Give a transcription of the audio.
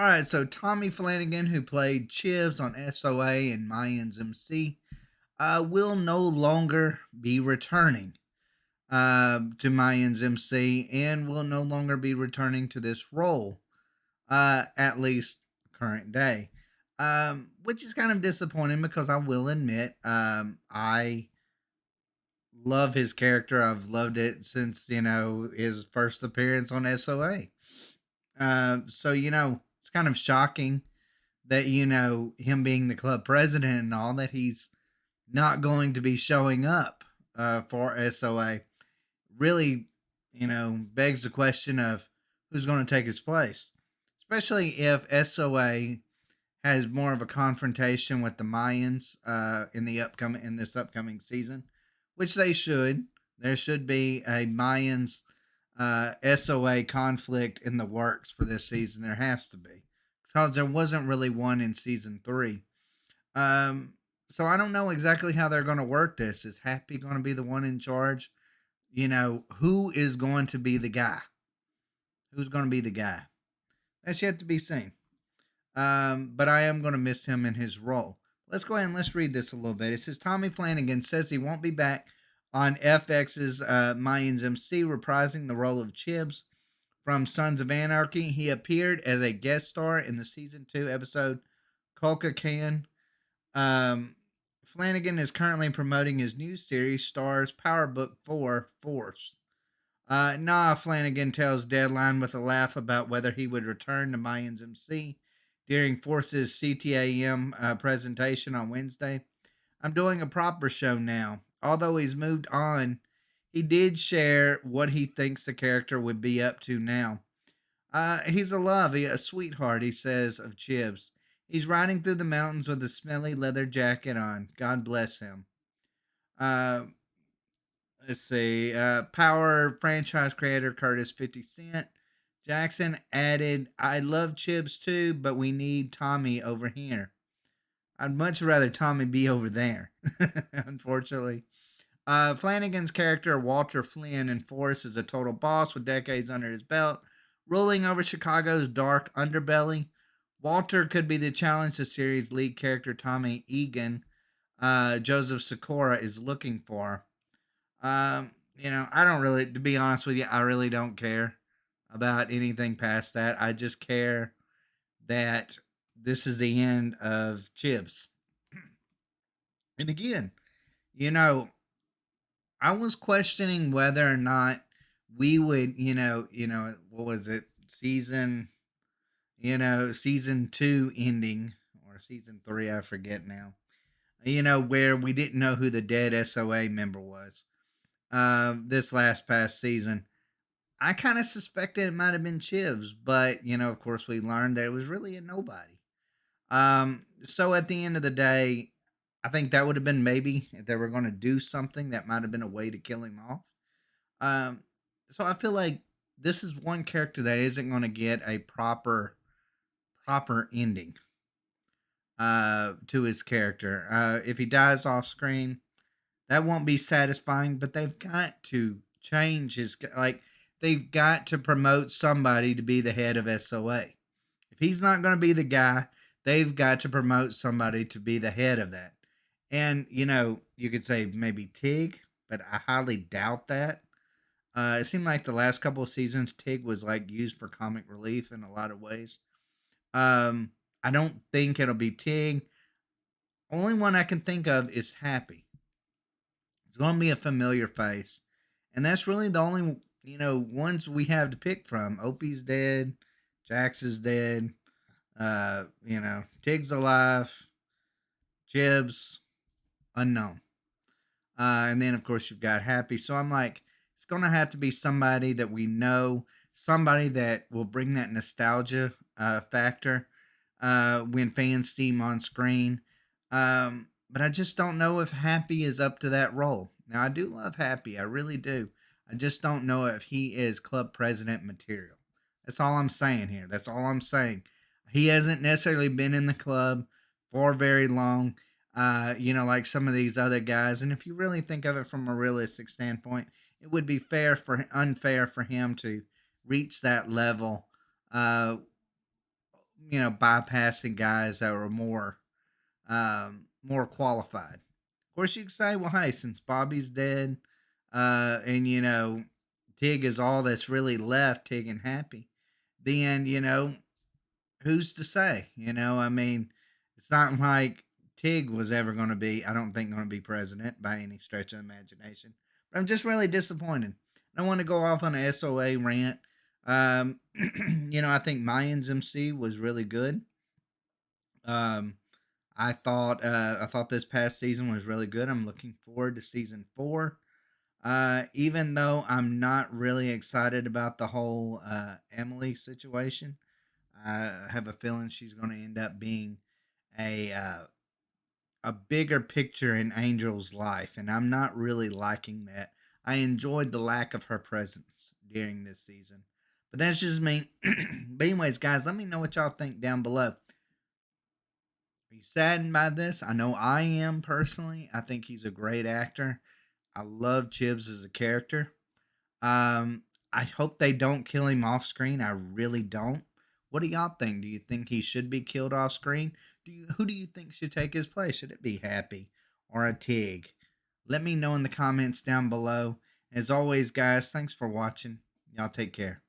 All right, so Tommy Flanagan, who played Chibs on SOA and Mayans MC, will no longer be returning to Mayans MC and will no longer be returning to this role, at least current day. Which is kind of disappointing because I will admit, I love his character. I've loved it since, his first appearance on SOA. So, it's kind of shocking that, him being the club president and all, that he's not going to be showing up for SOA. Really, begs the question of who's going to take his place, especially if SOA has more of a confrontation with the Mayans in this upcoming season, which they should. There should be a Mayans SOA conflict in the works for this season. There has to be, because there wasn't really one in season three. Um, so I don't know exactly how they're going to work this. Is Happy going to be the one in charge? Who is going to be the guy? Who's going to be the guy? That's yet to be seen. But I am going to miss him in his role. Let's go ahead and let's read this a little bit. It says Tommy Flanagan says he won't be back on FX's Mayans MC, reprising the role of Chibs from Sons of Anarchy. He appeared as a guest star in the season 2 episode Kolka Can. Flanagan is currently promoting his new series, Stars Power Book 4 Force. Flanagan tells Deadline with a laugh about whether he would return to Mayans MC during Force's CTAM presentation on Wednesday. I'm doing a proper show now. Although he's moved on, he did share what he thinks the character would be up to now. He's a sweetheart, he says of Chibs. He's riding through the mountains with a smelly leather jacket on. God bless him. Uh, let's see. Power franchise creator Curtis 50 Cent Jackson added, I love Chibs too, but we need Tommy over here. I'd much rather Tommy be over there, unfortunately. Flanagan's character, Walter Flynn, in Force, is a total boss with decades under his belt, ruling over Chicago's dark underbelly. Walter could be the challenge the series' lead character, Tommy Egan, Joseph Sikora, is looking for. I don't really, to be honest with you, I really don't care about anything past that. I just care that this is the end of Chibs. And again, you know, I was questioning whether or not we would, what was it, season 2 ending or season 3, I forget now. Where we didn't know who the dead SOA member was. This last past season, I kind of suspected it might have been Chivs, but of course, we learned that it was really a nobody. So at the end of the day, I think that would have been, maybe if they were going to do something, that might have been a way to kill him off. Um, so I feel like this is one character that isn't going to get a proper ending to his character. If he dies off screen, that won't be satisfying. But they've got to change his, like, they've got to promote somebody to be the head of SOA. If he's not going to be the guy, they've got to promote somebody to be the head of that. And you could say maybe Tig, but I highly doubt that. It seemed like the last couple of seasons, Tig was like used for comic relief in a lot of ways. I don't think it'll be Tig. Only one I can think of is Happy. It's going to be a familiar face, and that's really the only ones we have to pick from. Opie's dead, Jax is dead. Tig's alive, Jibs unknown. And then of course you've got Happy. So I'm like, it's gonna have to be somebody that we know, somebody that will bring that nostalgia factor when fans see him on screen. But I just don't know if Happy is up to that role. Now I do love Happy, I really do. I just don't know if he is club president material. That's all I'm saying here. That's all I'm saying. He hasn't necessarily been in the club for very long, like some of these other guys. And if you really think of it from a realistic standpoint, it would be unfair for him to reach that level, bypassing guys that were more qualified. Of course, you could say, well, hey, since Bobby's dead, and Tig is all that's really left, Tig and Happy, then who's to say? I mean, it's not like Tig was ever going to be, I don't think, going to be president by any stretch of the imagination. But I'm just really disappointed. I want to go off on an SOA rant. Um, I think Mayans MC was really good. Um, I thought this past season was really good. I'm looking forward to season 4. Even though I'm not really excited about the whole Emily situation, I have a feeling she's going to end up being a uh, a bigger picture in Angel's life, and I'm not really liking that. I enjoyed the lack of her presence during this season, but that's just me. But anyways, guys, let me know what y'all think down below. Are you saddened by this? I know I am personally. I think he's a great actor. I love Chibbs as a character. Um, I hope they don't kill him off screen. I really don't. What do y'all think? Do you think he should be killed off screen? Who do you think should take his place? Should it be Happy or a Tig? Let me know in the comments down below. As always, guys, thanks for watching. Y'all take care.